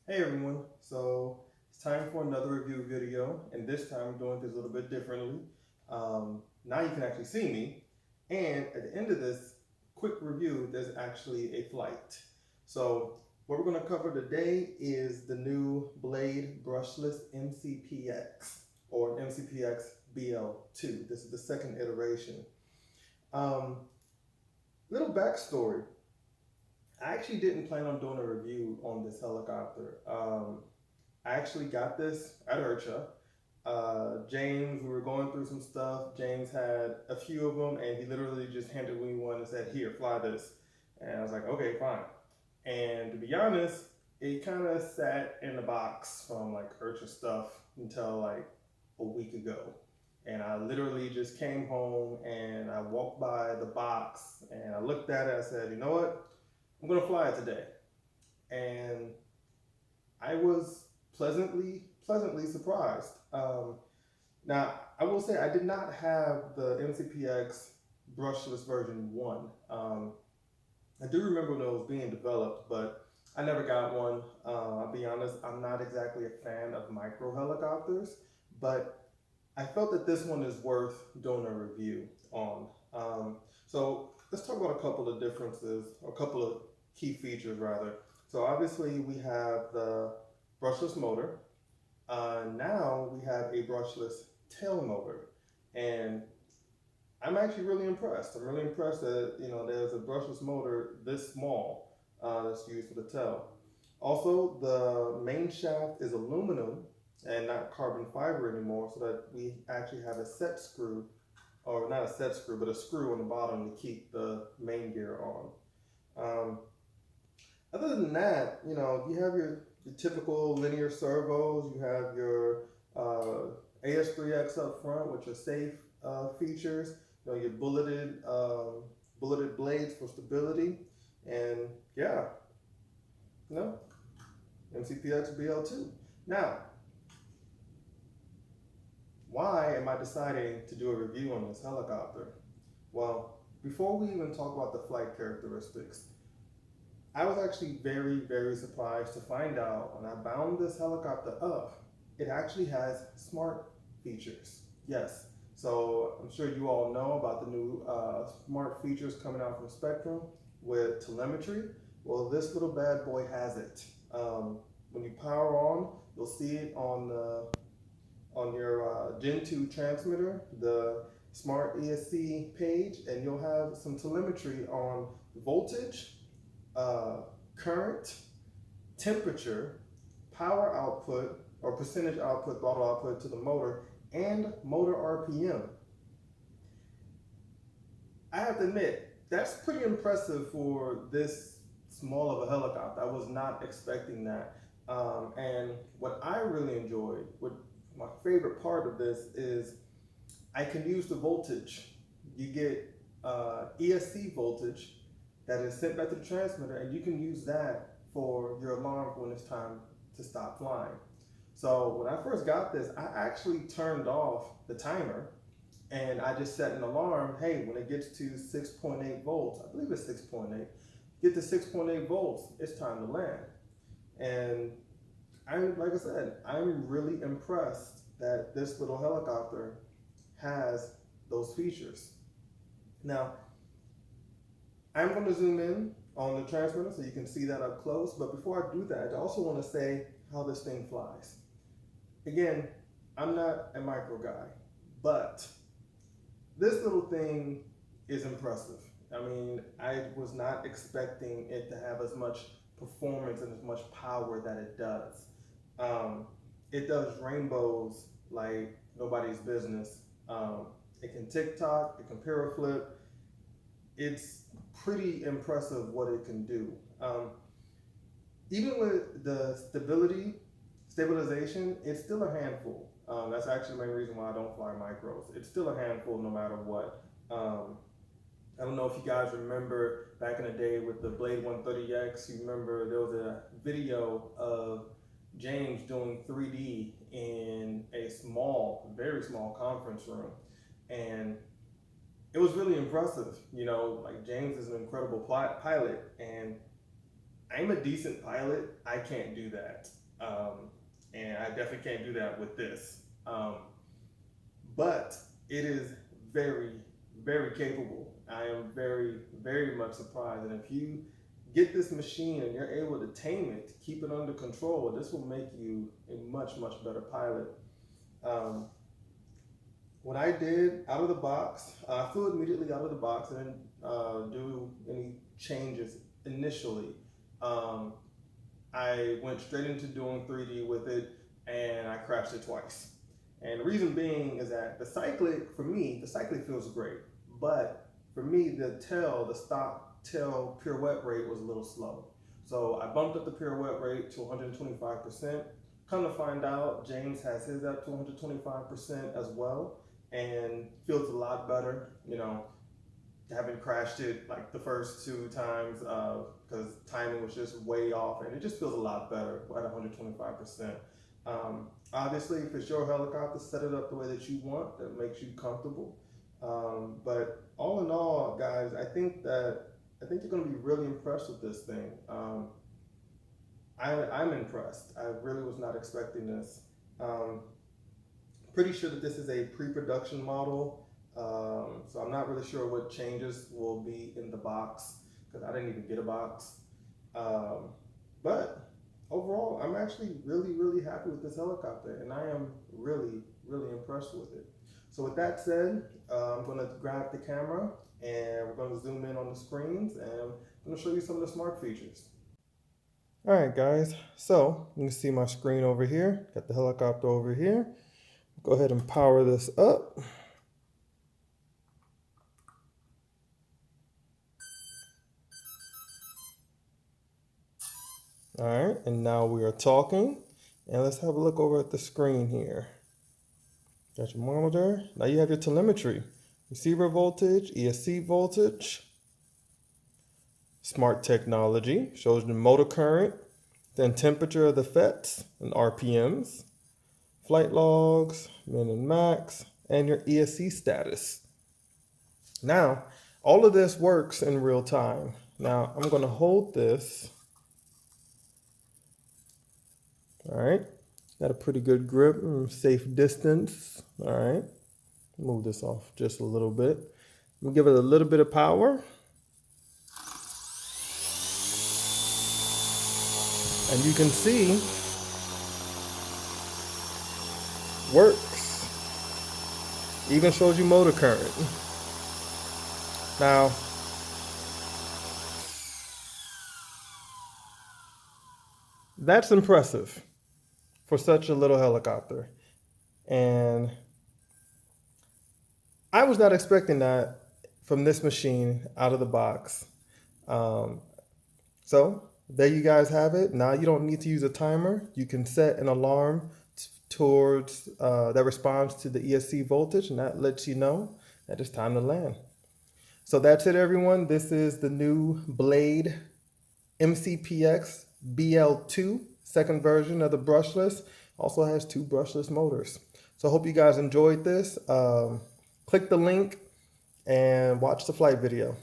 Hey everyone, so it's time for another review video, and this time I'm doing this a little bit differently. Now you can actually see me, and at the end of this quick review, there's actually a flight. So what we're going to cover today is the new Blade Brushless mCPX, or mCPX BL2. This is the second iteration. Um, Little backstory. I actually didn't plan on doing a review on this helicopter. I actually got this at IRCHA. James, we were going through some stuff. James had a few of them, and he literally just handed me one and said, "Here, fly this." And I was like, "Okay, fine." And to be honest, it kind of sat in the box from like IRCHA stuff until like a week ago. And I literally just came home and I walked by the box and I looked at it. I said, "You know what? I'm gonna fly it today." And I was pleasantly surprised. Now, I will say I did not have the mCPX brushless version 1. I do remember when it was being developed, but I never got one. I'll be honest, I'm not exactly a fan of micro helicopters, but I felt that this one is worth doing a review on. So let's talk about a couple of differences, or a couple of key features rather. So obviously we have the brushless motor. Now we have a brushless tail motor, and I'm actually really impressed. I'm really impressed that there's a brushless motor this small that's used for the tail. Also, the main shaft is aluminum and not carbon fiber anymore, so that we actually have a set screw, or not a set screw, but a screw on the bottom to keep the main gear on. Um, Other than that, you have your typical linear servos. You have your AS3X up front, which are safe features. Your bulleted blades for stability, and yeah, you know, mCPX BL2. Now, why am I deciding to do a review on this helicopter? Well, before we even talk about the flight characteristics, I was actually very surprised to find out when I bound this helicopter up, it actually has smart features. Yes. So I'm sure you all know about the new smart features coming out from Spectrum with telemetry. Well, this little bad boy has it. When you power on, you'll see it on your Gen 2 transmitter, the Smart ESC page, and you'll have some telemetry on voltage, uh, current, temperature, power output, or percentage output, throttle output to the motor, and motor RPM. I have to admit, that's pretty impressive for this small of a helicopter. I was not expecting that. And what I really enjoyed, what my favorite part of this is I can use the voltage. You get ESC voltage that is sent back to the transmitter, and you can use that for your alarm when it's time to stop flying. So when I first got this, I actually turned off the timer and I just set an alarm. Hey, when it gets to 6.8 volts, I believe it's 6.8, get to 6.8 volts, it's time to land. And like I said, I'm really impressed that this little helicopter has those features. Now, I'm going to zoom in on the transmitter so you can see that up close. But before I do that, I also want to say how this thing flies. Again, I'm not a micro guy, but this little thing is impressive. I mean, I was not expecting it to have as much performance and as much power that it does. Um, it does rainbows like nobody's business. It can tick-tock, it can paraflip. It's pretty impressive what it can do. Even with the stabilization, it's still a handful. That's actually the main reason why I don't fly micros. It's still a handful no matter what. I don't know if you guys remember back in the day with the Blade 130X, you remember there was a video of James doing 3D in a very small conference room. And it was really impressive. Like James is an incredible pilot, and I'm a decent pilot. I can't do that. And I definitely can't do that with this. But it is very, very capable. I am very, very much surprised. And if you get this machine and you're able to tame it, keep it under control, this will make you a much, much better pilot. What I did out of the box, I flew immediately out of the box and didn't do any changes initially. I went straight into doing 3D with it, and I crashed it twice. And the reason being is that the cyclic, for me, the cyclic feels great, but for me, the stock tail pirouette rate was a little slow. So I bumped up the pirouette rate to 125%. Come to find out, James has his up to 125% as well, and feels a lot better, you know, having crashed it like the first 2 times because timing was just way off, and it just feels a lot better at 125%. Obviously, if it's your helicopter, set it up the way that you want, that makes you comfortable. But all in all, guys, I think you're going to be really impressed with this thing. I'm impressed. I really was not expecting this. Pretty sure that this is a pre-production model, so I'm not really sure what changes will be in the box because I didn't even get a box. But overall, I'm actually really, really happy with this helicopter, and I am really, really impressed with it. So with that said, I'm going to grab the camera and we're going to zoom in on the screens, and I'm going to show you some of the smart features. All right, guys, so you can see my screen over here, got the helicopter over here. Go ahead and power this up. All right, and now we are talking, and let's have a look over at the screen here. Got your monitor. Now you have your telemetry, receiver voltage, ESC voltage, smart technology, shows the motor current, then temperature of the FETs and RPMs, flight logs, min and max, and your ESC status. Now, all of this works in real time. Now, I'm going to hold this. All right, got a pretty good grip, safe distance. All right, move this off just a little bit. We'll give it a little bit of power. And you can see, works. Even shows you motor current. Now, that's impressive for such a little helicopter. And I was not expecting that from this machine out of the box. So there you guys have it. Now you don't need to use a timer. You can set an alarm towards that responds to the ESC voltage, and that lets you know that it's time to land. So that's it, everyone. This is the new Blade mCPX BL2, second version of the brushless. Also has 2 brushless motors. So I hope you guys enjoyed this. Click the link and watch the flight video.